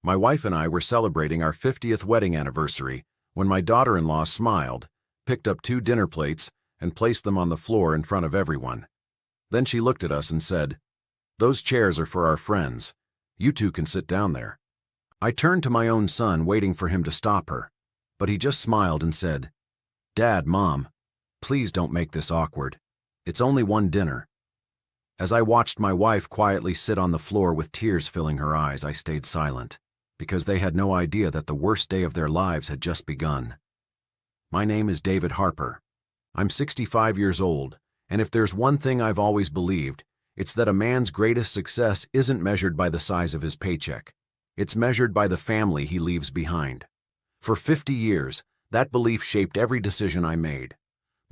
My wife and I were celebrating our 50th wedding anniversary when my daughter-in-law smiled, picked up 2 dinner plates, and placed them on the floor in front of everyone. Then she looked at us and said, "Those chairs are for our friends. You two can sit down there." I turned to my own son, waiting for him to stop her, but he just smiled and said, "Dad, Mom, please don't make this awkward. It's only one dinner." As I watched my wife quietly sit on the floor with tears filling her eyes, I stayed silent, because they had no idea that the worst day of their lives had just begun. My name is David Harper. I'm 65 years old, and if there's one thing I've always believed, it's that a man's greatest success isn't measured by the size of his paycheck. It's measured by the family he leaves behind. For 50 years, that belief shaped every decision I made.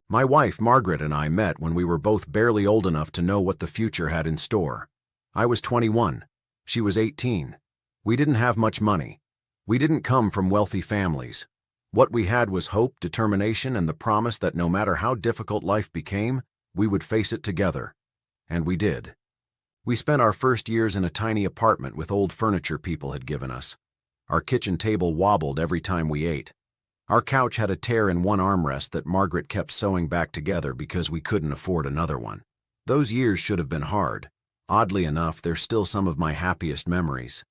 My wife, Margaret, and I met when we were both barely old enough to know what the future had in store. I was 21. She was 18. We didn't have much money. We didn't come from wealthy families. What we had was hope, determination, and the promise that no matter how difficult life became, we would face it together. And we did. We spent our first years in a tiny apartment with old furniture people had given us. Our kitchen table wobbled every time we ate. Our couch had a tear in one armrest that Margaret kept sewing back together because we couldn't afford another one. Those years should have been hard. Oddly enough, they're still some of my happiest memories.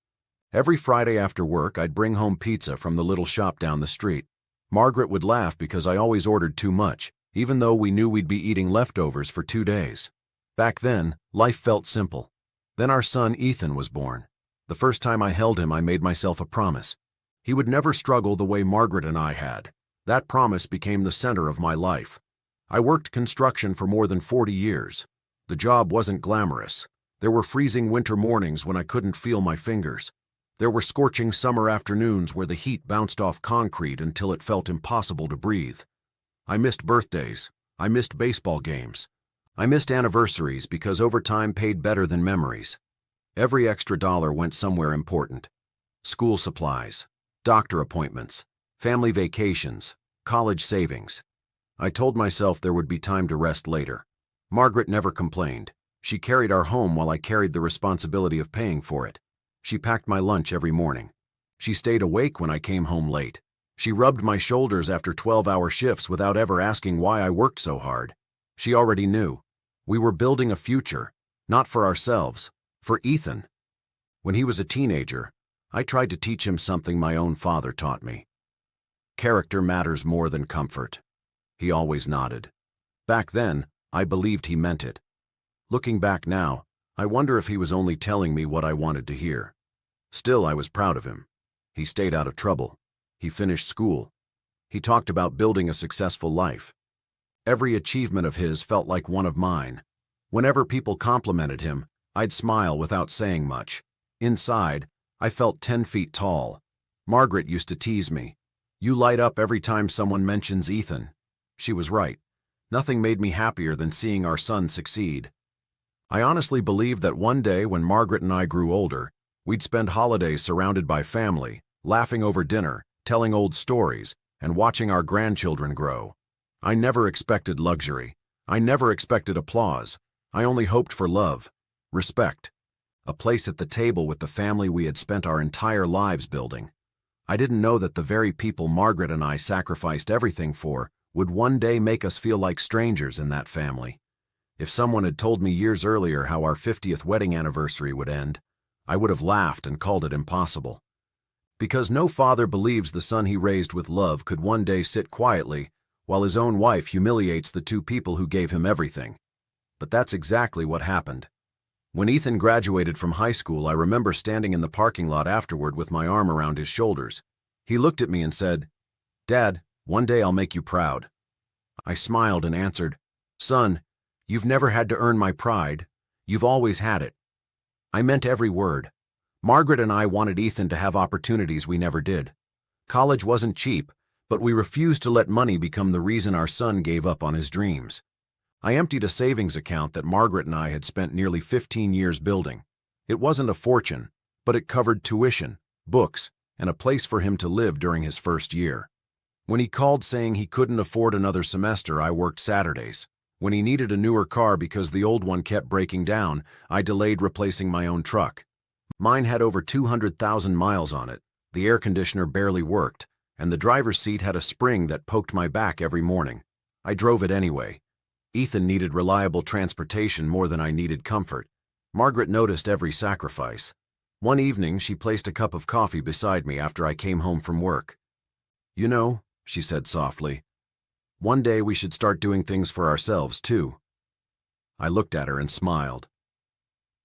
Every Friday after work, I'd bring home pizza from the little shop down the street. Margaret would laugh because I always ordered too much, even though we knew we'd be eating leftovers for 2 days. Back then, life felt simple. Then our son Ethan was born. The first time I held him, I made myself a promise. He would never struggle the way Margaret and I had. That promise became the center of my life. I worked construction for more than 40 years. The job wasn't glamorous. There were freezing winter mornings when I couldn't feel my fingers. There were scorching summer afternoons where the heat bounced off concrete until it felt impossible to breathe. I missed birthdays. I missed baseball games. I missed anniversaries because overtime paid better than memories. Every extra dollar went somewhere important. School supplies, doctor appointments, family vacations, college savings. I told myself there would be time to rest later. Margaret never complained. She carried our home while I carried the responsibility of paying for it. She packed my lunch every morning. She stayed awake when I came home late. She rubbed my shoulders after 12-hour shifts without ever asking why I worked so hard. She already knew. We were building a future, not for ourselves, for Ethan. When he was a teenager, I tried to teach him something my own father taught me. Character matters more than comfort. He always nodded. Back then, I believed he meant it. Looking back now, I wonder if he was only telling me what I wanted to hear. Still, I was proud of him. He stayed out of trouble. He finished school. He talked about building a successful life. Every achievement of his felt like one of mine. Whenever people complimented him, I'd smile without saying much. Inside, I felt 10 feet tall. Margaret used to tease me. "You light up every time someone mentions Ethan." She was right. Nothing made me happier than seeing our son succeed. I honestly believed that one day when Margaret and I grew older, we'd spend holidays surrounded by family, laughing over dinner, telling old stories, and watching our grandchildren grow. I never expected luxury. I never expected applause. I only hoped for love, respect, a place at the table with the family we had spent our entire lives building. I didn't know that the very people Margaret and I sacrificed everything for would one day make us feel like strangers in that family. If someone had told me years earlier how our 50th wedding anniversary would end, I would have laughed and called it impossible. Because no father believes the son he raised with love could one day sit quietly while his own wife humiliates the 2 people who gave him everything. But that's exactly what happened. When Ethan graduated from high school, I remember standing in the parking lot afterward with my arm around his shoulders. He looked at me and said, "Dad, one day I'll make you proud." I smiled and answered, "Son, you've never had to earn my pride. You've always had it." I meant every word. Margaret and I wanted Ethan to have opportunities we never did. College wasn't cheap, but we refused to let money become the reason our son gave up on his dreams. I emptied a savings account that Margaret and I had spent nearly 15 years building. It wasn't a fortune, but it covered tuition, books, and a place for him to live during his first year. When he called saying he couldn't afford another semester, I worked Saturdays. When he needed a newer car because the old one kept breaking down, I delayed replacing my own truck. Mine had over 200,000 miles on it, the air conditioner barely worked, and the driver's seat had a spring that poked my back every morning. I drove it anyway. Ethan needed reliable transportation more than I needed comfort. Margaret noticed every sacrifice. One evening, she placed a cup of coffee beside me after I came home from work. "You know," she said softly, "one day we should start doing things for ourselves, too." I looked at her and smiled.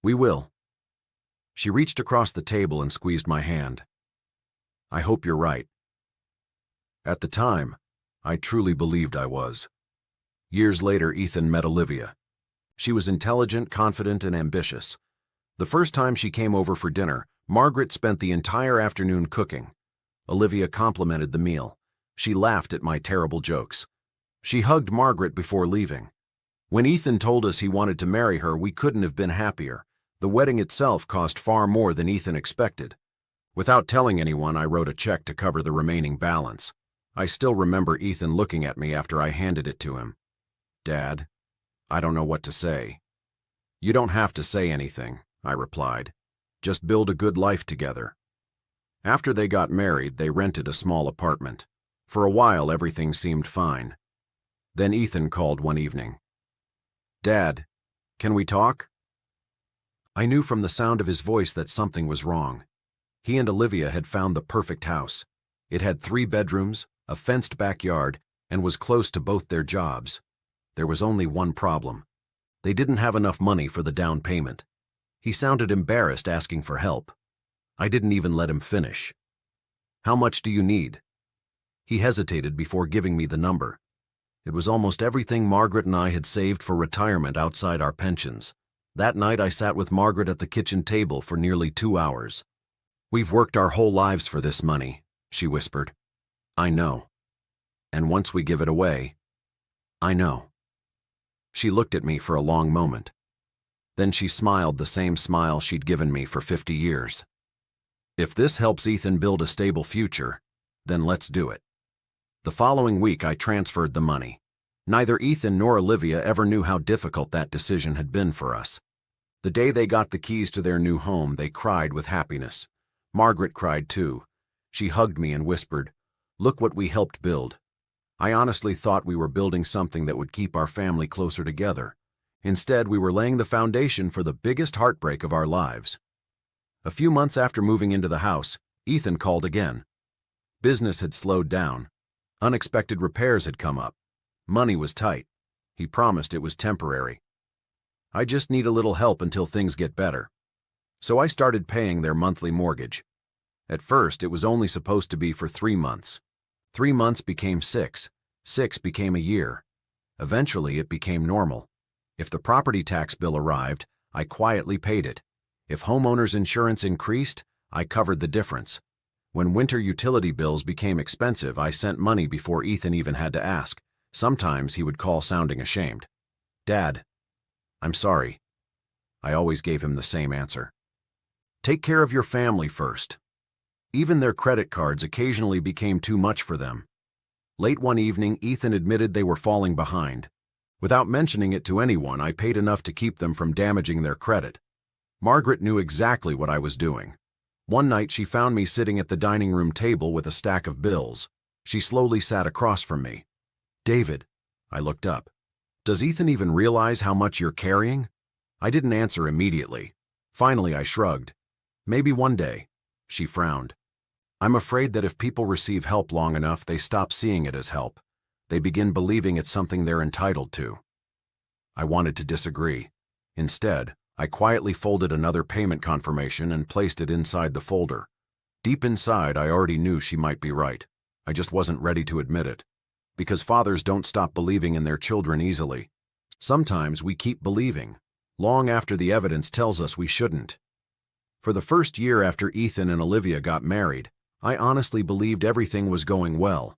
"We will." She reached across the table and squeezed my hand. "I hope you're right." At the time, I truly believed I was. Years later, Ethan met Olivia. She was intelligent, confident, and ambitious. The first time she came over for dinner, Margaret spent the entire afternoon cooking. Olivia complimented the meal. She laughed at my terrible jokes. She hugged Margaret before leaving. When Ethan told us he wanted to marry her, we couldn't have been happier. The wedding itself cost far more than Ethan expected. Without telling anyone, I wrote a check to cover the remaining balance. I still remember Ethan looking at me after I handed it to him. "Dad, I don't know what to say." "You don't have to say anything," I replied. "Just build a good life together." After they got married, they rented a small apartment. For a while, everything seemed fine. Then Ethan called one evening. "Dad, can we talk?" I knew from the sound of his voice that something was wrong. He and Olivia had found the perfect house. It had 3 bedrooms, a fenced backyard, and was close to both their jobs. There was only one problem. They didn't have enough money for the down payment. He sounded embarrassed asking for help. I didn't even let him finish. "How much do you need?" He hesitated before giving me the number. It was almost everything Margaret and I had saved for retirement outside our pensions. That night I sat with Margaret at the kitchen table for nearly 2 hours. "We've worked our whole lives for this money," she whispered. "I know. And once we give it away, I know." She looked at me for a long moment. Then she smiled the same smile she'd given me for 50 years. "If this helps Ethan build a stable future, then let's do it." The following week, I transferred the money. Neither Ethan nor Olivia ever knew how difficult that decision had been for us. The day they got the keys to their new home, they cried with happiness. Margaret cried too. She hugged me and whispered, "Look what we helped build." I honestly thought we were building something that would keep our family closer together. Instead, we were laying the foundation for the biggest heartbreak of our lives. A few months after moving into the house, Ethan called again. Business had slowed down. Unexpected repairs had come up. Money was tight. He promised it was temporary. "I just need a little help until things get better." So I started paying their monthly mortgage. At first, it was only supposed to be for 3 months. 3 months became 6. 6 became a year. Eventually, it became normal. If the property tax bill arrived, I quietly paid it. If homeowners' insurance increased, I covered the difference. When winter utility bills became expensive, I sent money before Ethan even had to ask. Sometimes he would call sounding ashamed. "Dad, I'm sorry." I always gave him the same answer. Take care of your family first. Even their credit cards occasionally became too much for them. Late one evening, Ethan admitted they were falling behind. Without mentioning it to anyone, I paid enough to keep them from damaging their credit. Margaret knew exactly what I was doing. One night, she found me sitting at the dining room table with a stack of bills. She slowly sat across from me. "David," I looked up. "Does Ethan even realize how much you're carrying?" I didn't answer immediately. Finally, I shrugged. "Maybe one day." She frowned. "I'm afraid that if people receive help long enough, they stop seeing it as help. They begin believing it's something they're entitled to." I wanted to disagree. Instead, I quietly folded another payment confirmation and placed it inside the folder. Deep inside, I already knew she might be right. I just wasn't ready to admit it. Because fathers don't stop believing in their children easily. Sometimes we keep believing, long after the evidence tells us we shouldn't. For the first year after Ethan and Olivia got married, I honestly believed everything was going well.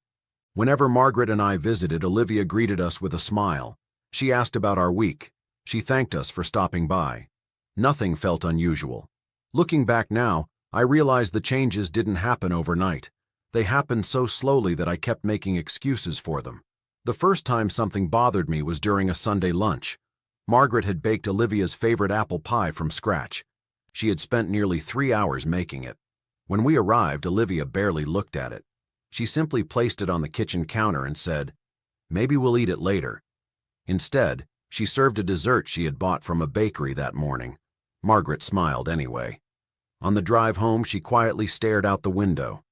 Whenever Margaret and I visited, Olivia greeted us with a smile. She asked about our week. She thanked us for stopping by. Nothing felt unusual. Looking back now, I realized the changes didn't happen overnight. They happened so slowly that I kept making excuses for them. The first time something bothered me was during a Sunday lunch. Margaret had baked Olivia's favorite apple pie from scratch. She had spent nearly 3 hours making it. When we arrived, Olivia barely looked at it. She simply placed it on the kitchen counter and said, "Maybe we'll eat it later." Instead, she served a dessert she had bought from a bakery that morning. Margaret smiled anyway. On the drive home, she quietly stared out the window.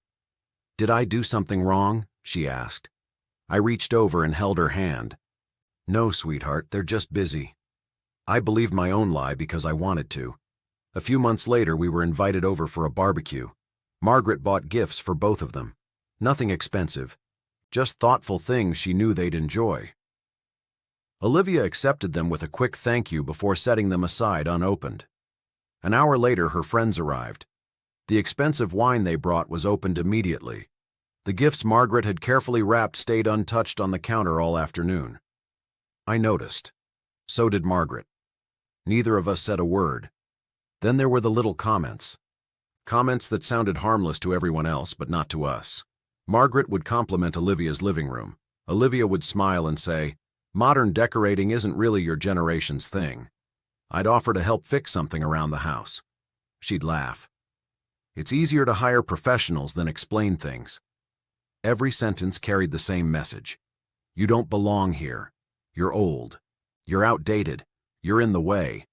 "Did I do something wrong?" she asked. I reached over and held her hand. "No, sweetheart, they're just busy." I believed my own lie because I wanted to. A few months later, we were invited over for a barbecue. Margaret bought gifts for both of them. Nothing expensive, just thoughtful things she knew they'd enjoy. Olivia accepted them with a quick thank you before setting them aside unopened. An hour later, her friends arrived. The expensive wine they brought was opened immediately. The gifts Margaret had carefully wrapped stayed untouched on the counter all afternoon. I noticed. So did Margaret. Neither of us said a word. Then there were the little comments. Comments that sounded harmless to everyone else, but not to us. Margaret would compliment Olivia's living room. Olivia would smile and say, "Modern decorating isn't really your generation's thing." I'd offer to help fix something around the house. She'd laugh. "It's easier to hire professionals than explain things." Every sentence carried the same message. You don't belong here. You're old. You're outdated. You're in the way.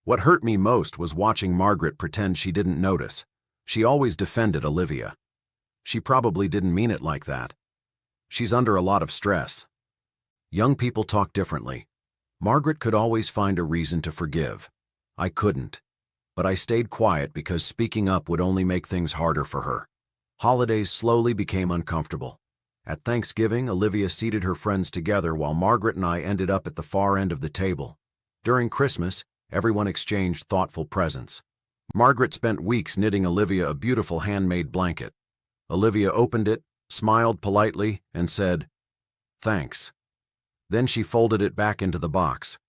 What hurt me most was watching Margaret pretend she didn't notice. She always defended Olivia. She probably didn't mean it like that. She's under a lot of stress. Young people talk differently. Margaret could always find a reason to forgive. I couldn't. But I stayed quiet because speaking up would only make things harder for her. Holidays slowly became uncomfortable. At Thanksgiving, Olivia seated her friends together while Margaret and I ended up at the far end of the table. During Christmas, everyone exchanged thoughtful presents. Margaret spent weeks knitting Olivia a beautiful handmade blanket. Olivia opened it, smiled politely, and said, "Thanks." Then she folded it back into the box.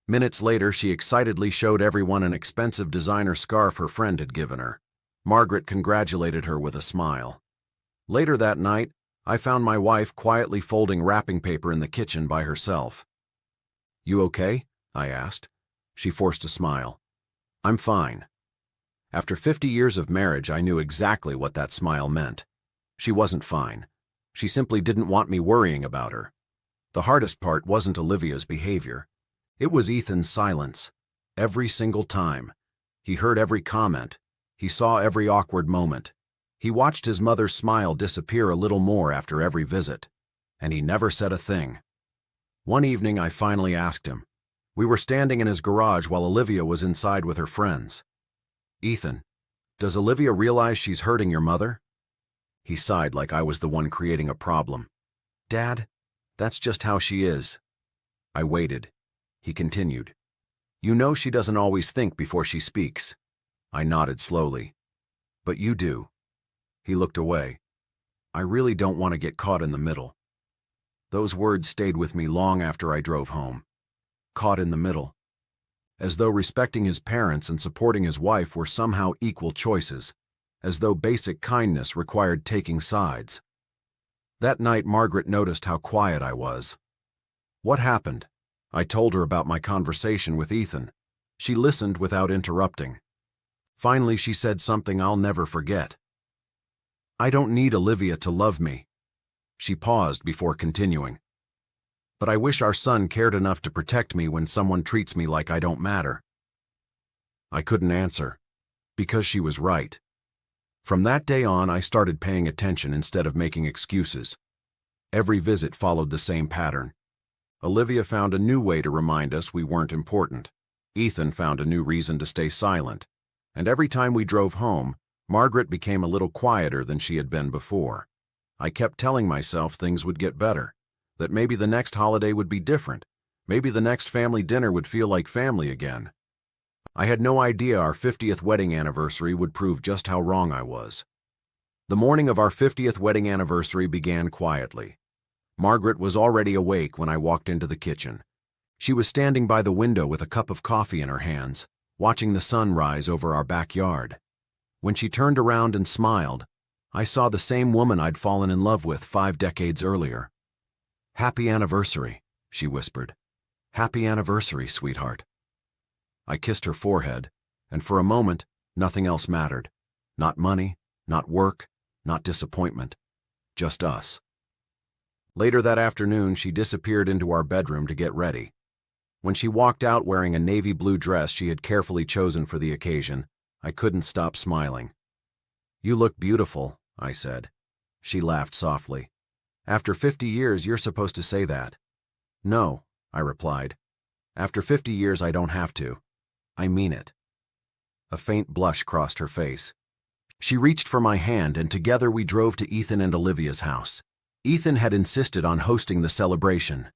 Minutes later, she excitedly showed everyone an expensive designer scarf her friend had given her. Margaret congratulated her with a smile. Later that night, I found my wife quietly folding wrapping paper in the kitchen by herself. "You okay?" I asked. She forced a smile. "I'm fine." After 50 years of marriage, I knew exactly what that smile meant. She wasn't fine. She simply didn't want me worrying about her. The hardest part wasn't Olivia's behavior. It was Ethan's silence. Every single time. He heard every comment. He saw every awkward moment. He watched his mother's smile disappear a little more after every visit. And he never said a thing. One evening, I finally asked him. We were standing in his garage while Olivia was inside with her friends. "Ethan, does Olivia realize she's hurting your mother?" He sighed like I was the one creating a problem. "Dad, that's just how she is." I waited. He continued. "You know she doesn't always think before she speaks." I nodded slowly. "But you do." He looked away. "I really don't want to get caught in the middle." Those words stayed with me long after I drove home. Caught in the middle. As though respecting his parents and supporting his wife were somehow equal choices. As though basic kindness required taking sides. That night, Margaret noticed how quiet I was. "What happened?" I told her about my conversation with Ethan. She listened without interrupting. Finally, she said something I'll never forget. "I don't need Olivia to love me." She paused before continuing. "But I wish our son cared enough to protect me when someone treats me like I don't matter." I couldn't answer, because she was right. From that day on, I started paying attention instead of making excuses. Every visit followed the same pattern. Olivia found a new way to remind us we weren't important. Ethan found a new reason to stay silent. And every time we drove home, Margaret became a little quieter than she had been before. I kept telling myself things would get better, that maybe the next holiday would be different, maybe the next family dinner would feel like family again. I had no idea our 50th wedding anniversary would prove just how wrong I was. The morning of our 50th wedding anniversary began quietly. Margaret was already awake when I walked into the kitchen. She was standing by the window with a cup of coffee in her hands, watching the sun rise over our backyard. When she turned around and smiled, I saw the same woman I'd fallen in love with 5 decades earlier. "Happy anniversary," she whispered. "Happy anniversary, sweetheart." I kissed her forehead, And for a moment, nothing else mattered. Not money, not work, not disappointment. Just us. Later that afternoon, she disappeared into our bedroom to get ready. When she walked out wearing a navy blue dress she had carefully chosen for the occasion, I couldn't stop smiling. "You look beautiful," I said. She laughed softly. "After 50 years, you're supposed to say that." "No," I replied. "After 50 years, I don't have to. I mean it." A faint blush crossed her face. She reached for my hand, and together we drove to Ethan and Olivia's house. Ethan had insisted on hosting the celebration.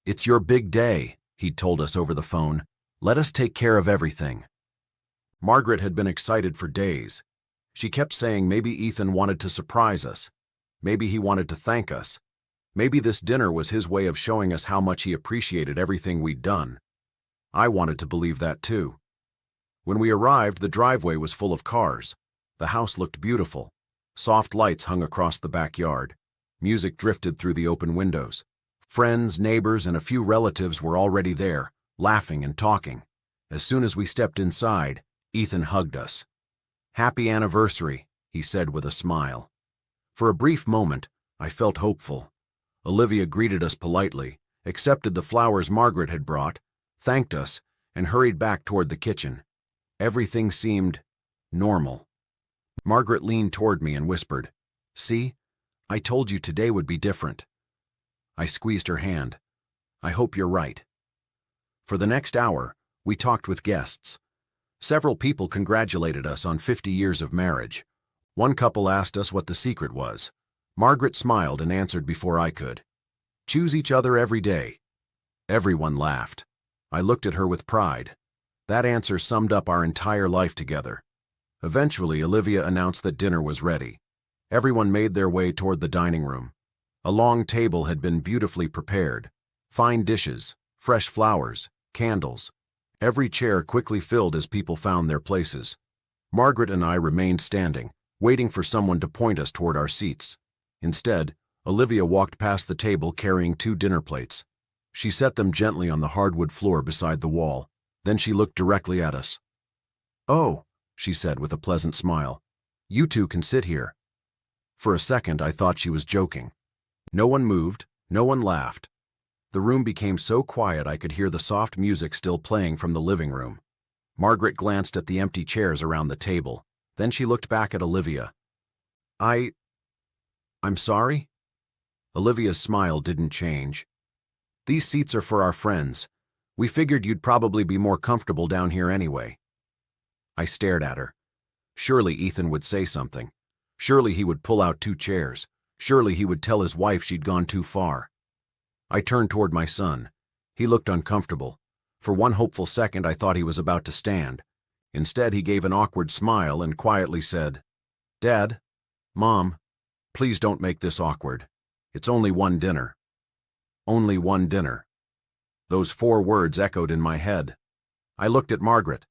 "It's your big day," he'd told us over the phone. "Let us take care of everything." Margaret had been excited for days. She kept saying maybe Ethan wanted to surprise us. Maybe he wanted to thank us. Maybe this dinner was his way of showing us how much he appreciated everything we'd done. I wanted to believe that too. When we arrived, the driveway was full of cars. The house looked beautiful. Soft lights hung across the backyard. Music drifted through the open windows. Friends, neighbors, and a few relatives were already there, laughing and talking. As soon as we stepped inside, Ethan hugged us. "Happy anniversary," he said with a smile. For a brief moment, I felt hopeful. Olivia greeted us politely, accepted the flowers Margaret had brought, thanked us, and hurried back toward the kitchen. Everything seemed normal. Margaret leaned toward me and whispered, "See, I told you today would be different." I squeezed her hand. "I hope you're right." For the next hour, we talked with guests. Several people congratulated us on 50 years of marriage. One couple asked us what the secret was. Margaret smiled and answered before I could. "Choose each other every day." Everyone laughed. I looked at her with pride. That answer summed up our entire life together. Eventually, Olivia announced that dinner was ready. Everyone made their way toward the dining room. A long table had been beautifully prepared. Fine dishes, fresh flowers, candles. Every chair quickly filled as people found their places. Margaret and I remained standing, waiting for someone to point us toward our seats. Instead, Olivia walked past the table carrying 2 dinner plates. She set them gently on the hardwood floor beside the wall. Then she looked directly at us. "Oh," she said with a pleasant smile. "You two can sit here." For a second, I thought she was joking. No one moved, no one laughed. The room became so quiet I could hear the soft music still playing from the living room. Margaret glanced at the empty chairs around the table. Then she looked back at Olivia. I'm sorry?" Olivia's smile didn't change. "These seats are for our friends. We figured you'd probably be more comfortable down here anyway." I stared at her. Surely Ethan would say something. Surely he would pull out 2 chairs. Surely he would tell his wife she'd gone too far. I turned toward my son. He looked uncomfortable. For one hopeful second, I thought he was about to stand. Instead, he gave an awkward smile and quietly said, "Dad, Mom, please don't make this awkward. It's only one dinner." Only one dinner. Those 4 words echoed in my head. I looked at Margaret.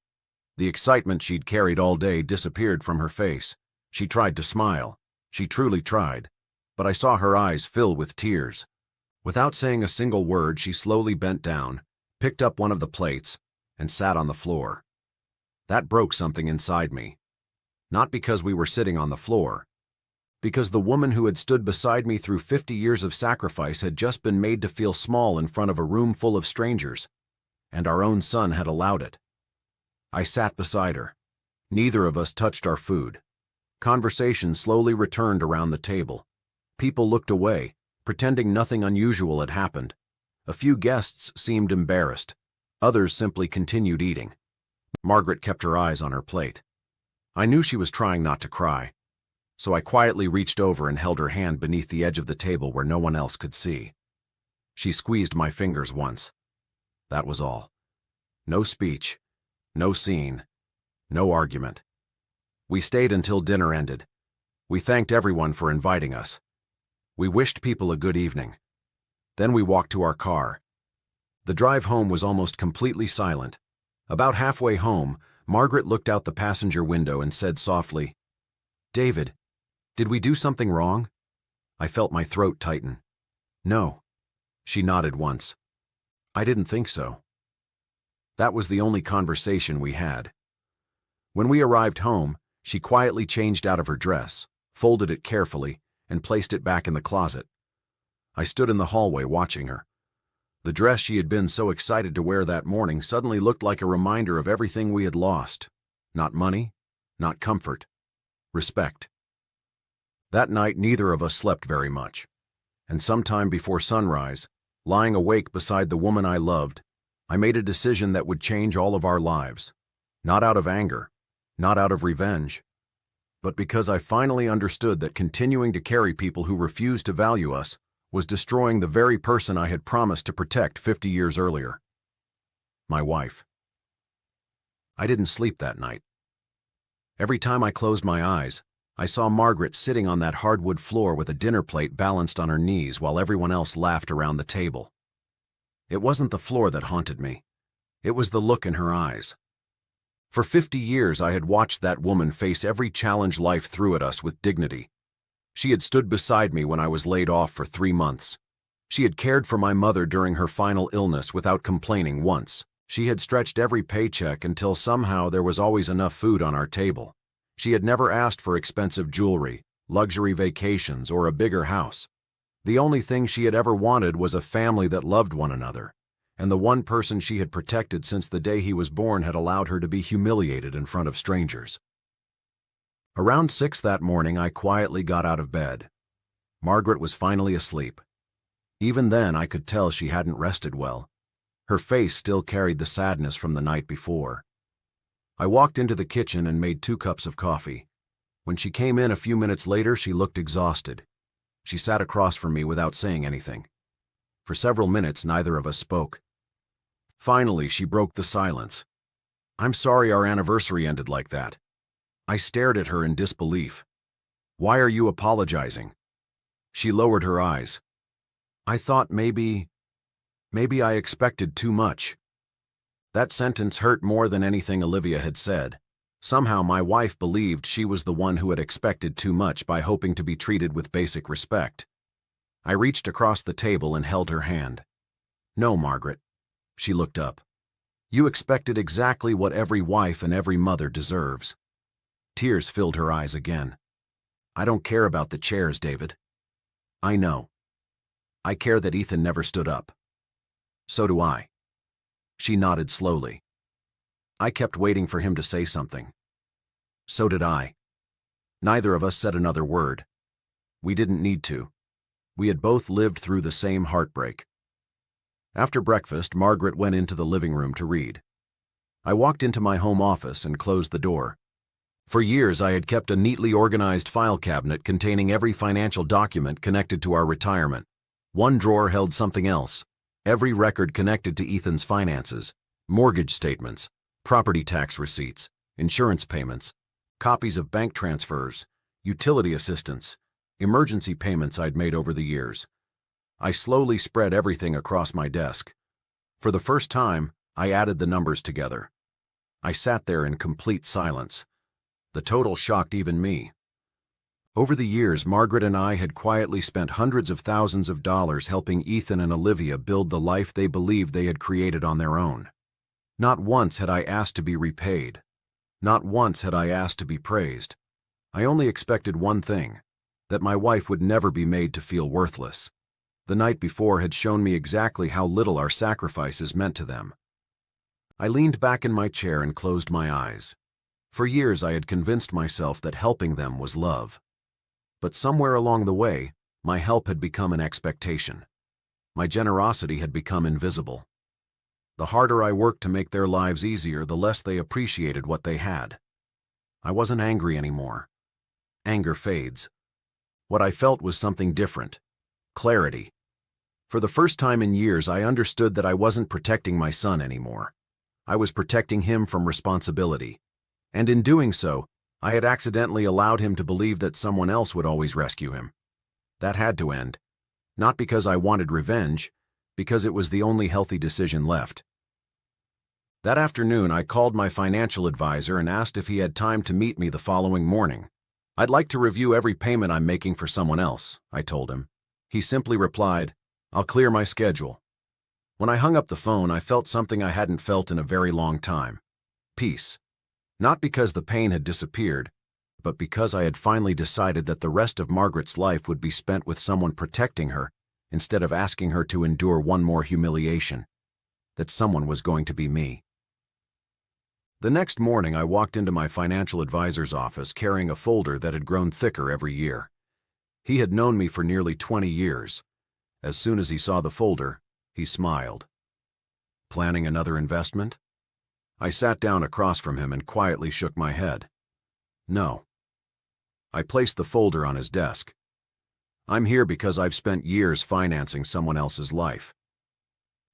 The excitement she'd carried all day disappeared from her face. She tried to smile. She truly tried. But I saw her eyes fill with tears. Without saying a single word, she slowly bent down, picked up one of the plates, and sat on the floor. That broke something inside me. Not because we were sitting on the floor. Because the woman who had stood beside me through 50 years of sacrifice had just been made to feel small in front of a room full of strangers. And our own son had allowed it. I sat beside her. Neither of us touched our food. Conversation slowly returned around the table. People looked away, pretending nothing unusual had happened. A few guests seemed embarrassed. Others simply continued eating. Margaret kept her eyes on her plate. I knew she was trying not to cry, so I quietly reached over and held her hand beneath the edge of the table where no one else could see. She squeezed my fingers once. That was all. No speech, no scene, no argument. We stayed until dinner ended. We thanked everyone for inviting us. We wished people a good evening. Then we walked to our car. The drive home was almost completely silent. About halfway home, Margaret looked out the passenger window and said softly, "David, did we do something wrong?" I felt my throat tighten. "No." She nodded once. "I didn't think so." That was the only conversation we had. When we arrived home, she quietly changed out of her dress, folded it carefully, and placed it back in the closet. I stood in the hallway watching her. The dress she had been so excited to wear that morning suddenly looked like a reminder of everything we had lost. Not money, not comfort, respect. That night, neither of us slept very much, and sometime before sunrise, lying awake beside the woman I loved, I made a decision that would change all of our lives. Not out of anger, not out of revenge, but because I finally understood that continuing to carry people who refused to value us was destroying the very person I had promised to protect 50 years earlier. My wife. I didn't sleep that night. Every time I closed my eyes, I saw Margaret sitting on that hardwood floor with a dinner plate balanced on her knees while everyone else laughed around the table. It wasn't the floor that haunted me. It was the look in her eyes. For 50 years, I had watched that woman face every challenge life threw at us with dignity. She had stood beside me when I was laid off for 3 months. She had cared for my mother during her final illness without complaining once. She had stretched every paycheck until somehow there was always enough food on our table. She had never asked for expensive jewelry, luxury vacations, or a bigger house. The only thing she had ever wanted was a family that loved one another, and the one person she had protected since the day he was born had allowed her to be humiliated in front of strangers. Around 6 that morning, I quietly got out of bed. Margaret was finally asleep. Even then, I could tell she hadn't rested well. Her face still carried the sadness from the night before. I walked into the kitchen and made 2 cups of coffee. When she came in a few minutes later, she looked exhausted. She sat across from me without saying anything. For several minutes, neither of us spoke. Finally, she broke the silence. "I'm sorry our anniversary ended like that." I stared at her in disbelief. "Why are you apologizing?" She lowered her eyes. "I thought maybe I expected too much." That sentence hurt more than anything Olivia had said. Somehow my wife believed she was the one who had expected too much by hoping to be treated with basic respect. I reached across the table and held her hand. "No, Margaret." She looked up. "You expected exactly what every wife and every mother deserves." Tears filled her eyes again. "I don't care about the chairs, David." "I know. I care that Ethan never stood up." "So do I." She nodded slowly. "I kept waiting for him to say something." "So did I." Neither of us said another word. We didn't need to. We had both lived through the same heartbreak. After breakfast, Margaret went into the living room to read. I walked into my home office and closed the door. For years, I had kept a neatly organized file cabinet containing every financial document connected to our retirement. One drawer held something else, every record connected to Ethan's finances, mortgage statements, property tax receipts, insurance payments, copies of bank transfers, utility assistance, emergency payments I'd made over the years. I slowly spread everything across my desk. For the first time, I added the numbers together. I sat there in complete silence. The total shocked even me. Over the years, Margaret and I had quietly spent hundreds of thousands of dollars helping Ethan and Olivia build the life they believed they had created on their own. Not once had I asked to be repaid. Not once had I asked to be praised. I only expected one thing, that my wife would never be made to feel worthless. The night before had shown me exactly how little our sacrifices meant to them. I leaned back in my chair and closed my eyes. For years, I had convinced myself that helping them was love. But somewhere along the way, my help had become an expectation. My generosity had become invisible. The harder I worked to make their lives easier, the less they appreciated what they had. I wasn't angry anymore. Anger fades. What I felt was something different. Clarity. For the first time in years, I understood that I wasn't protecting my son anymore. I was protecting him from responsibility. And in doing so, I had accidentally allowed him to believe that someone else would always rescue him. That had to end. Not because I wanted revenge, because it was the only healthy decision left. That afternoon, I called my financial advisor and asked if he had time to meet me the following morning. "I'd like to review every payment I'm making for someone else," I told him. He simply replied, "I'll clear my schedule." When I hung up the phone, I felt something I hadn't felt in a very long time. Peace. Not because the pain had disappeared, but because I had finally decided that the rest of Margaret's life would be spent with someone protecting her instead of asking her to endure one more humiliation. That someone was going to be me. The next morning, I walked into my financial advisor's office carrying a folder that had grown thicker every year. He had known me for nearly 20 years. As soon as he saw the folder, he smiled. Planning another investment? I sat down across from him and quietly shook my head. No. I placed the folder on his desk. I'm here because I've spent years financing someone else's life.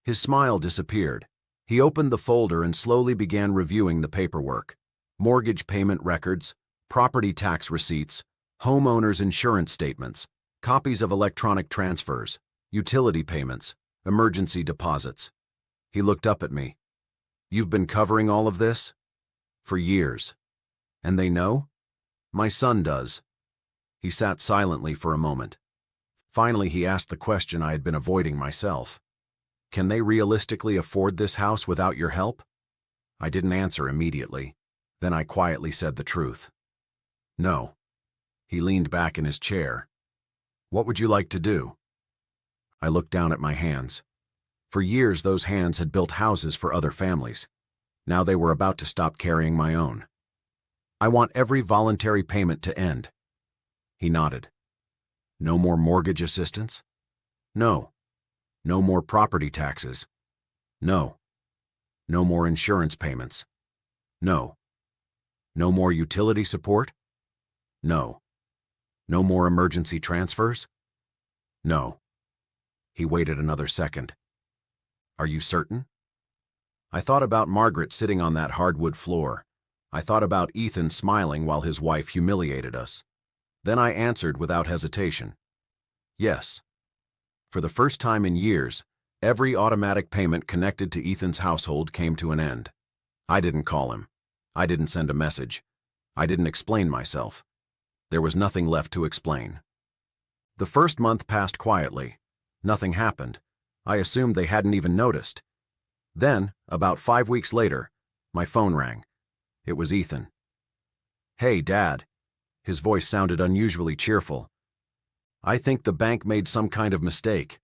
His smile disappeared. He opened the folder and slowly began reviewing the paperwork. Mortgage payment records, property tax receipts, homeowners' insurance statements, copies of electronic transfers, utility payments, emergency deposits. He looked up at me. You've been covering all of this? For years. And they know? My son does. He sat silently for a moment. Finally, he asked the question I had been avoiding myself. Can they realistically afford this house without your help? I didn't answer immediately. Then I quietly said the truth. No. He leaned back in his chair. What would you like to do? I looked down at my hands. For years, those hands had built houses for other families. Now they were about to stop carrying my own. I want every voluntary payment to end. He nodded. No more mortgage assistance? No. No more property taxes? No. No more insurance payments? No. No more utility support? No. No more emergency transfers? No. He waited another second. Are you certain? I thought about Margaret sitting on that hardwood floor. I thought about Ethan smiling while his wife humiliated us. Then I answered without hesitation. Yes. For the first time in years, every automatic payment connected to Ethan's household came to an end. I didn't call him. I didn't send a message. I didn't explain myself. There was nothing left to explain. The first month passed quietly. Nothing happened. I assumed they hadn't even noticed. Then, about 5 weeks later, my phone rang. It was Ethan. Hey, Dad. His voice sounded unusually cheerful. I think the bank made some kind of mistake.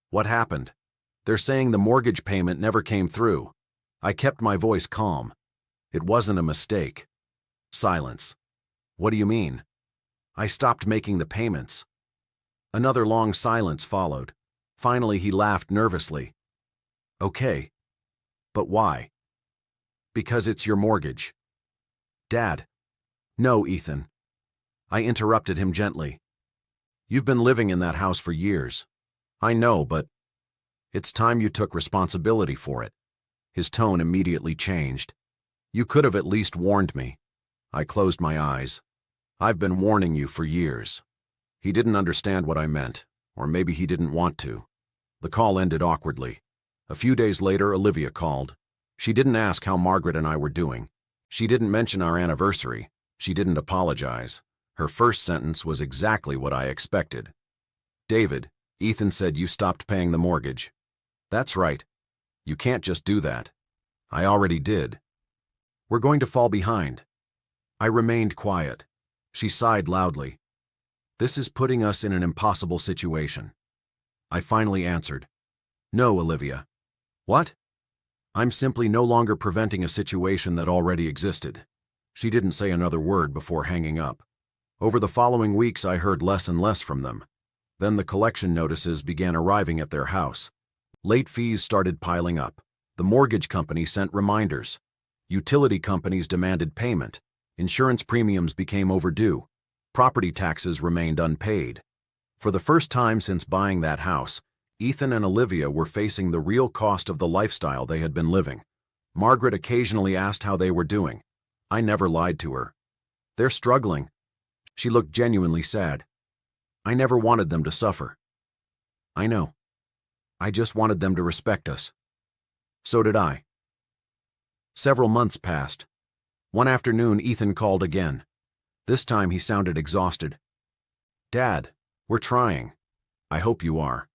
What happened? They're saying the mortgage payment never came through. I kept my voice calm. It wasn't a mistake. Silence. What do you mean? I stopped making the payments. Another long silence followed. Finally, he laughed nervously. Okay. But why? Because it's your mortgage. Dad. No, Ethan. I interrupted him gently. You've been living in that house for years. I know, but it's time you took responsibility for it. His tone immediately changed. You could have at least warned me. I closed my eyes. I've been warning you for years. He didn't understand what I meant, or maybe he didn't want to. The call ended awkwardly. A few days later, Olivia called. She didn't ask how Margaret and I were doing. She didn't mention our anniversary. She didn't apologize. Her first sentence was exactly what I expected. David, Ethan said you stopped paying the mortgage. That's right. You can't just do that. I already did. We're going to fall behind. I remained quiet. She sighed loudly. This is putting us in an impossible situation. I finally answered. No, Olivia. What? I'm simply no longer preventing a situation that already existed. She didn't say another word before hanging up. Over the following weeks, I heard less and less from them. Then the collection notices began arriving at their house. Late fees started piling up. The mortgage company sent reminders. Utility companies demanded payment. Insurance premiums became overdue. Property taxes remained unpaid. For the first time since buying that house, Ethan and Olivia were facing the real cost of the lifestyle they had been living. Margaret occasionally asked how they were doing. I never lied to her. They're struggling. She looked genuinely sad. I never wanted them to suffer. I know. I just wanted them to respect us. So did I. Several months passed. One afternoon, Ethan called again. This time he sounded exhausted. Dad, we're trying. I hope you are.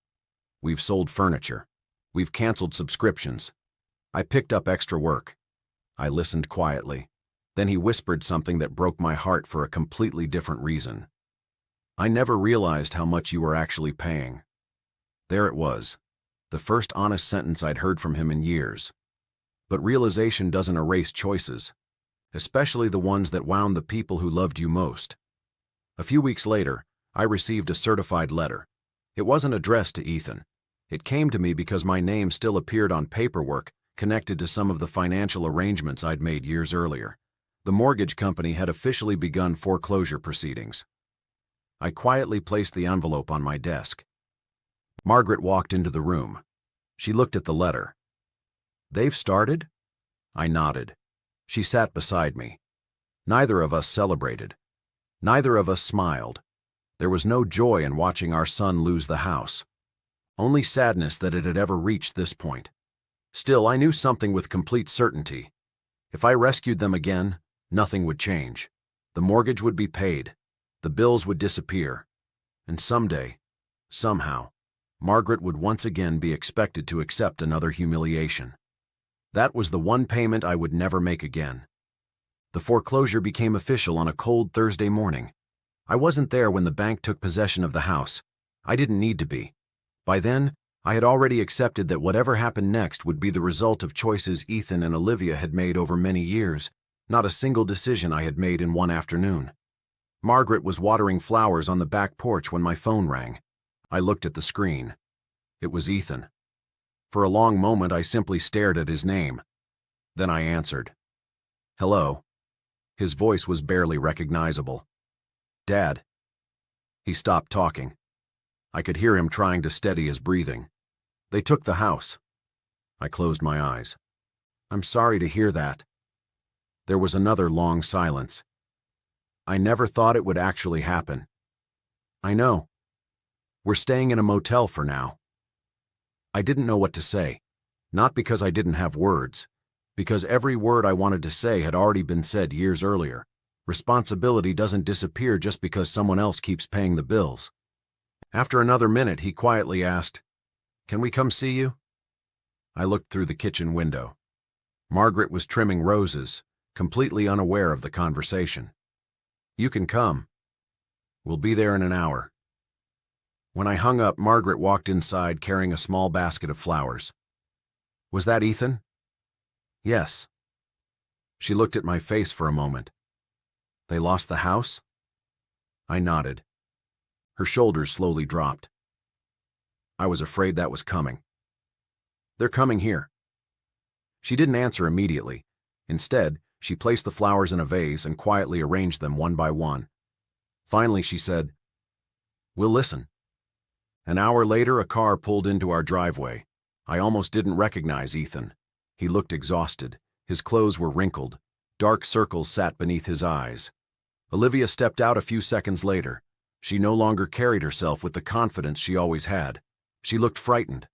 We've sold furniture. We've canceled subscriptions. I picked up extra work. I listened quietly. Then he whispered something that broke my heart for a completely different reason. I never realized how much you were actually paying. There it was, the first honest sentence I'd heard from him in years. But realization doesn't erase choices, especially the ones that wound the people who loved you most. A few weeks later, I received a certified letter. It wasn't addressed to Ethan. It came to me because my name still appeared on paperwork connected to some of the financial arrangements I'd made years earlier. The mortgage company had officially begun foreclosure proceedings. I quietly placed the envelope on my desk. Margaret walked into the room. She looked at the letter. "They've started?" I nodded. She sat beside me. Neither of us celebrated. Neither of us smiled. There was no joy in watching our son lose the house. Only sadness that it had ever reached this point. Still, I knew something with complete certainty. If I rescued them again, nothing would change. The mortgage would be paid. The bills would disappear. And someday, somehow, Margaret would once again be expected to accept another humiliation. That was the one payment I would never make again. The foreclosure became official on a cold Thursday morning. I wasn't there when the bank took possession of the house. I didn't need to be. By then, I had already accepted that whatever happened next would be the result of choices Ethan and Olivia had made over many years, not a single decision I had made in one afternoon. Margaret was watering flowers on the back porch when my phone rang. I looked at the screen. It was Ethan. For a long moment, I simply stared at his name. Then I answered. "Hello." His voice was barely recognizable. "Dad." He stopped talking. I could hear him trying to steady his breathing. "They took the house." I closed my eyes. "I'm sorry to hear that." There was another long silence. "I never thought it would actually happen." "I know. We're staying in a motel for now." I didn't know what to say, not because I didn't have words, because every word I wanted to say had already been said years earlier. Responsibility doesn't disappear just because someone else keeps paying the bills. After another minute, he quietly asked, "Can we come see you?" I looked through the kitchen window. Margaret was trimming roses, completely unaware of the conversation. "You can come. We'll be there in an hour." When I hung up, Margaret walked inside carrying a small basket of flowers. "Was that Ethan?" "Yes." She looked at my face for a moment. "They lost the house?" I nodded. Her shoulders slowly dropped. I was afraid that was coming. "They're coming here." She didn't answer immediately. Instead, she placed the flowers in a vase and quietly arranged them one by one. Finally, she said, "We'll listen." An hour later, a car pulled into our driveway. I almost didn't recognize Ethan. He looked exhausted. His clothes were wrinkled. Dark circles sat beneath his eyes. Olivia stepped out a few seconds later. She no longer carried herself with the confidence she always had. She looked frightened.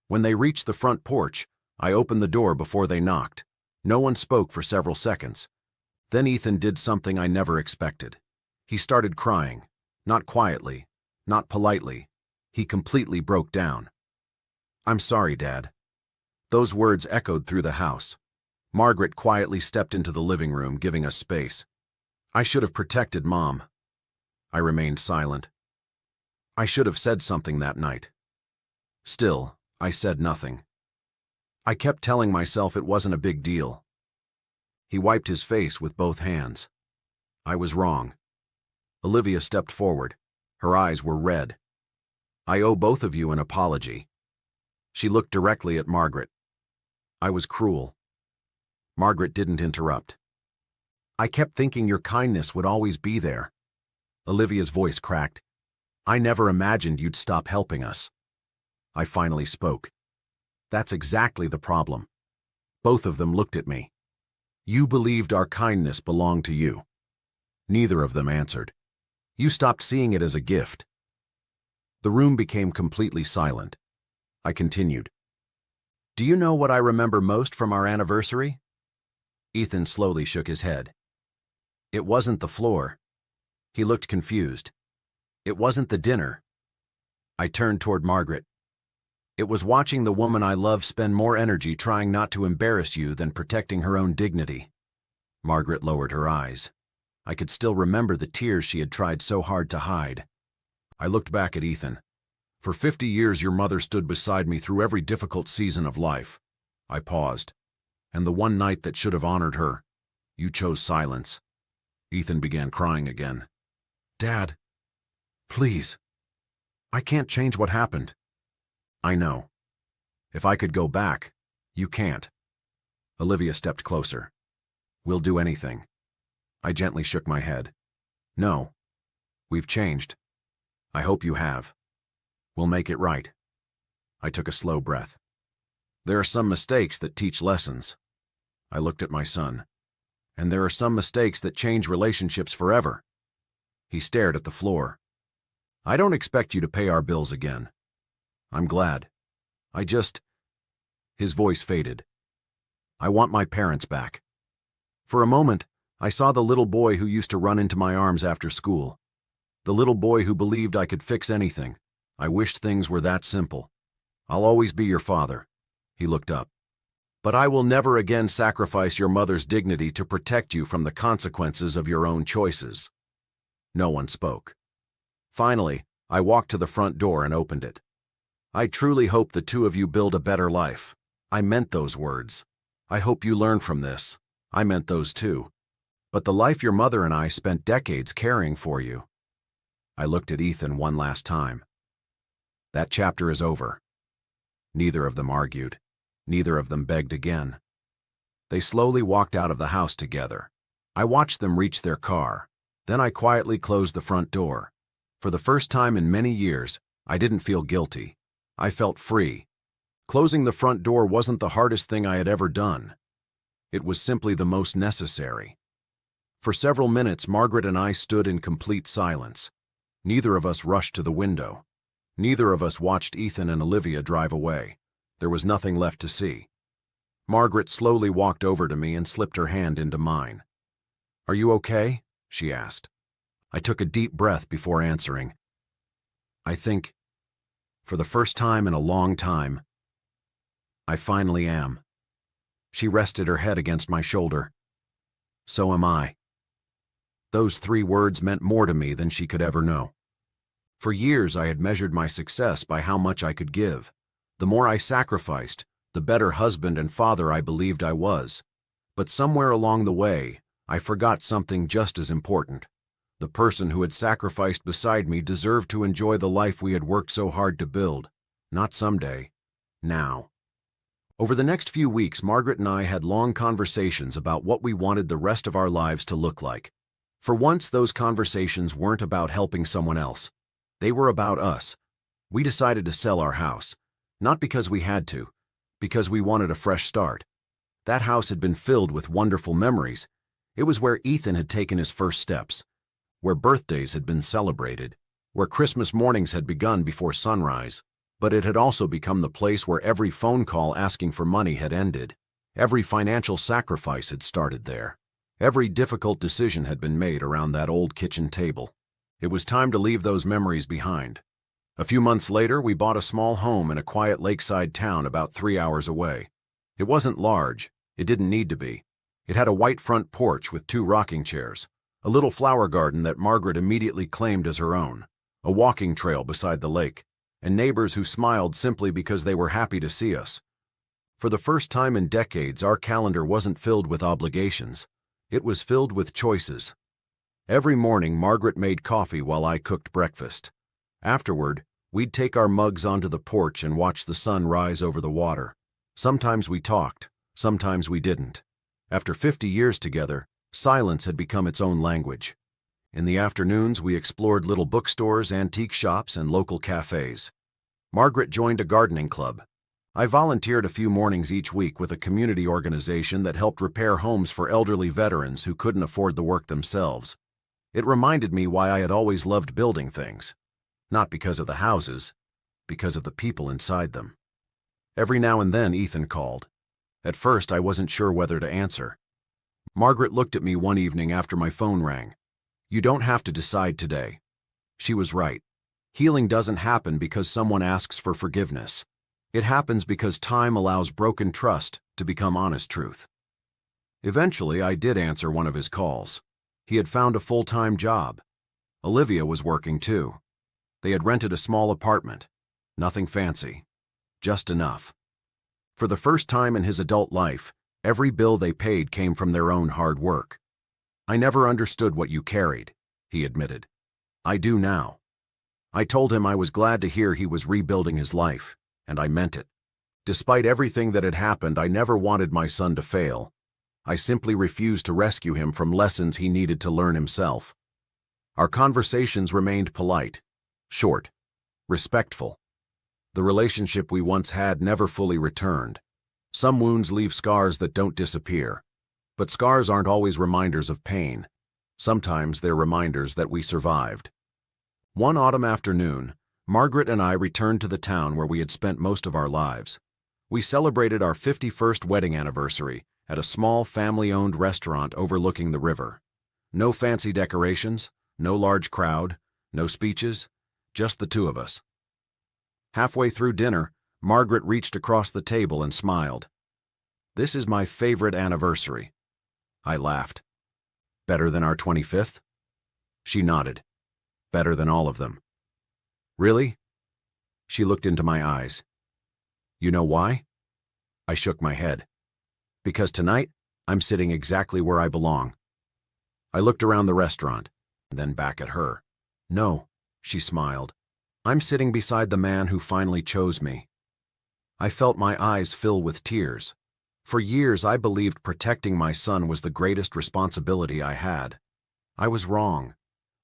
When they reached the front porch, I opened the door before they knocked. No one spoke for several seconds. Then Ethan did something I never expected. He started crying. Not quietly, not politely. He completely broke down. "I'm sorry, Dad." Those words echoed through the house. Margaret quietly stepped into the living room, giving us space. "I should have protected Mom." I remained silent. I should have said something that night. Still, I said nothing. I kept telling myself it wasn't a big deal. He wiped his face with both hands. I was wrong. Olivia stepped forward. Her eyes were red. "I owe both of you an apology." She looked directly at Margaret. "I was cruel." Margaret didn't interrupt. "I kept thinking your kindness would always be there." Olivia's voice cracked. "I never imagined you'd stop helping us." I finally spoke. "That's exactly the problem." Both of them looked at me. "You believed our kindness belonged to you." Neither of them answered. "You stopped seeing it as a gift." The room became completely silent. I continued. "Do you know what I remember most from our anniversary?" Ethan slowly shook his head. "It wasn't the floor." He looked confused. "It wasn't the dinner." I turned toward Margaret. "It was watching the woman I love spend more energy trying not to embarrass you than protecting her own dignity." Margaret lowered her eyes. I could still remember the tears she had tried so hard to hide. I looked back at Ethan. For 50 years your mother stood beside me through every difficult season of life. I paused. And the one night that should have honored her, you chose silence. Ethan began crying again. Dad, please. I can't change what happened. I know. If I could go back, you can't. Olivia stepped closer. We'll do anything. I gently shook my head. No. We've changed. I hope you have. We'll make it right. I took a slow breath. There are some mistakes that teach lessons. I looked at my son. And there are some mistakes that change relationships forever. He stared at the floor. I don't expect you to pay our bills again. I'm glad. His voice faded. I want my parents back. For a moment, I saw the little boy who used to run into my arms after school. The little boy who believed I could fix anything. I wished things were that simple. I'll always be your father. He looked up. But I will never again sacrifice your mother's dignity to protect you from the consequences of your own choices. No one spoke. Finally, I walked to the front door and opened it. I truly hope the two of you build a better life. I meant those words. I hope you learn from this. I meant those too. But the life your mother and I spent decades caring for you. I looked at Ethan one last time. That chapter is over. Neither of them argued. Neither of them begged again. They slowly walked out of the house together. I watched them reach their car. Then I quietly closed the front door. For the first time in many years, I didn't feel guilty. I felt free. Closing the front door wasn't the hardest thing I had ever done. It was simply the most necessary. For several minutes, Margaret and I stood in complete silence. Neither of us rushed to the window. Neither of us watched Ethan and Olivia drive away. There was nothing left to see. Margaret slowly walked over to me and slipped her hand into mine. "Are you okay?" she asked. I took a deep breath before answering. I think, for the first time in a long time, I finally am. She rested her head against my shoulder. So am I. Those 3 words meant more to me than she could ever know. For years I had measured my success by how much I could give. The more I sacrificed, the better husband and father I believed I was. But somewhere along the way, I forgot something just as important. The person who had sacrificed beside me deserved to enjoy the life we had worked so hard to build. Not someday. Now. Over the next few weeks, Margaret and I had long conversations about what we wanted the rest of our lives to look like. For once, those conversations weren't about helping someone else. They were about us. We decided to sell our house. Not because we had to, because we wanted a fresh start. That house had been filled with wonderful memories. It was where Ethan had taken his first steps, where birthdays had been celebrated, where Christmas mornings had begun before sunrise. But it had also become the place where every phone call asking for money had ended. Every financial sacrifice had started there. Every difficult decision had been made around that old kitchen table. It was time to leave those memories behind. A few months later, we bought a small home in a quiet lakeside town about 3 hours away. It wasn't large. It didn't need to be. It had a white front porch with 2 rocking chairs, a little flower garden that Margaret immediately claimed as her own, a walking trail beside the lake, and neighbors who smiled simply because they were happy to see us. For the first time in decades, our calendar wasn't filled with obligations. It was filled with choices. Every morning, Margaret made coffee while I cooked breakfast. Afterward, we'd take our mugs onto the porch and watch the sun rise over the water. Sometimes we talked, sometimes we didn't. After 50 years together, silence had become its own language. In the afternoons, we explored little bookstores, antique shops, and local cafes. Margaret joined a gardening club. I volunteered a few mornings each week with a community organization that helped repair homes for elderly veterans who couldn't afford the work themselves. It reminded me why I had always loved building things. Not because of the houses, because of the people inside them. Every now and then, Ethan called. At first, I wasn't sure whether to answer. Margaret looked at me one evening after my phone rang. "You don't have to decide today." She was right. Healing doesn't happen because someone asks for forgiveness. It happens because time allows broken trust to become honest truth. Eventually, I did answer one of his calls. He had found a full-time job. Olivia was working too. They had rented a small apartment. Nothing fancy. Just enough. For the first time in his adult life, every bill they paid came from their own hard work. "I never understood what you carried," he admitted. "I do now." I told him I was glad to hear he was rebuilding his life, and I meant it. Despite everything that had happened, I never wanted my son to fail. I simply refused to rescue him from lessons he needed to learn himself. Our conversations remained polite, short, respectful. The relationship we once had never fully returned. Some wounds leave scars that don't disappear. But scars aren't always reminders of pain. Sometimes they're reminders that we survived. One autumn afternoon, Margaret and I returned to the town where we had spent most of our lives. We celebrated our 51st wedding anniversary at a small family-owned restaurant overlooking the river. No fancy decorations, no large crowd, no speeches, just the two of us. Halfway through dinner, Margaret reached across the table and smiled. "This is my favorite anniversary." I laughed. "Better than our 25th? She nodded. "Better than all of them." "Really?" She looked into my eyes. "You know why?" I shook my head. "Because tonight, I'm sitting exactly where I belong." I looked around the restaurant, then back at her. "No," she smiled. "I'm sitting beside the man who finally chose me." I felt my eyes fill with tears. For years, I believed protecting my son was the greatest responsibility I had. I was wrong.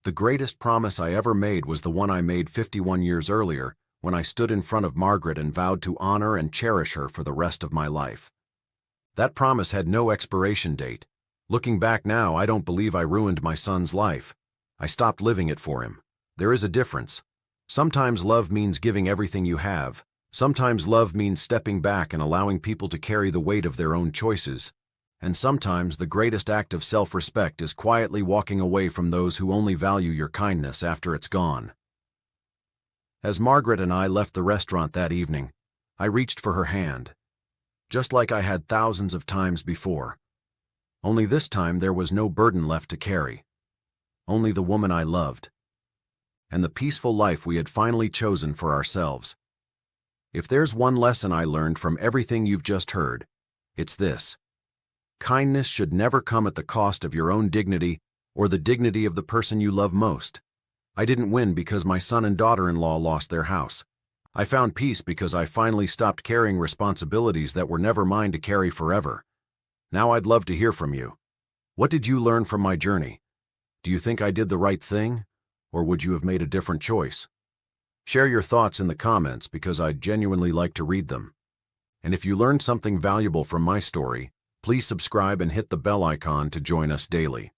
The greatest promise I ever made was the one I made 51 years earlier when I stood in front of Margaret and vowed to honor and cherish her for the rest of my life. That promise had no expiration date. Looking back now, I don't believe I ruined my son's life. I stopped living it for him. There is a difference. Sometimes love means giving everything you have. Sometimes love means stepping back and allowing people to carry the weight of their own choices. And sometimes the greatest act of self-respect is quietly walking away from those who only value your kindness after it's gone. As Margaret and I left the restaurant that evening, I reached for her hand. Just like I had thousands of times before. Only this time there was no burden left to carry. Only the woman I loved. And the peaceful life we had finally chosen for ourselves. If there's one lesson I learned from everything you've just heard, it's this. Kindness should never come at the cost of your own dignity or the dignity of the person you love most. I didn't win because my son and daughter-in-law lost their house. I found peace because I finally stopped carrying responsibilities that were never mine to carry forever. Now I'd love to hear from you. What did you learn from my journey? Do you think I did the right thing? Or would you have made a different choice? Share your thoughts in the comments because I'd genuinely like to read them. And if you learned something valuable from my story, please subscribe and hit the bell icon to join us daily.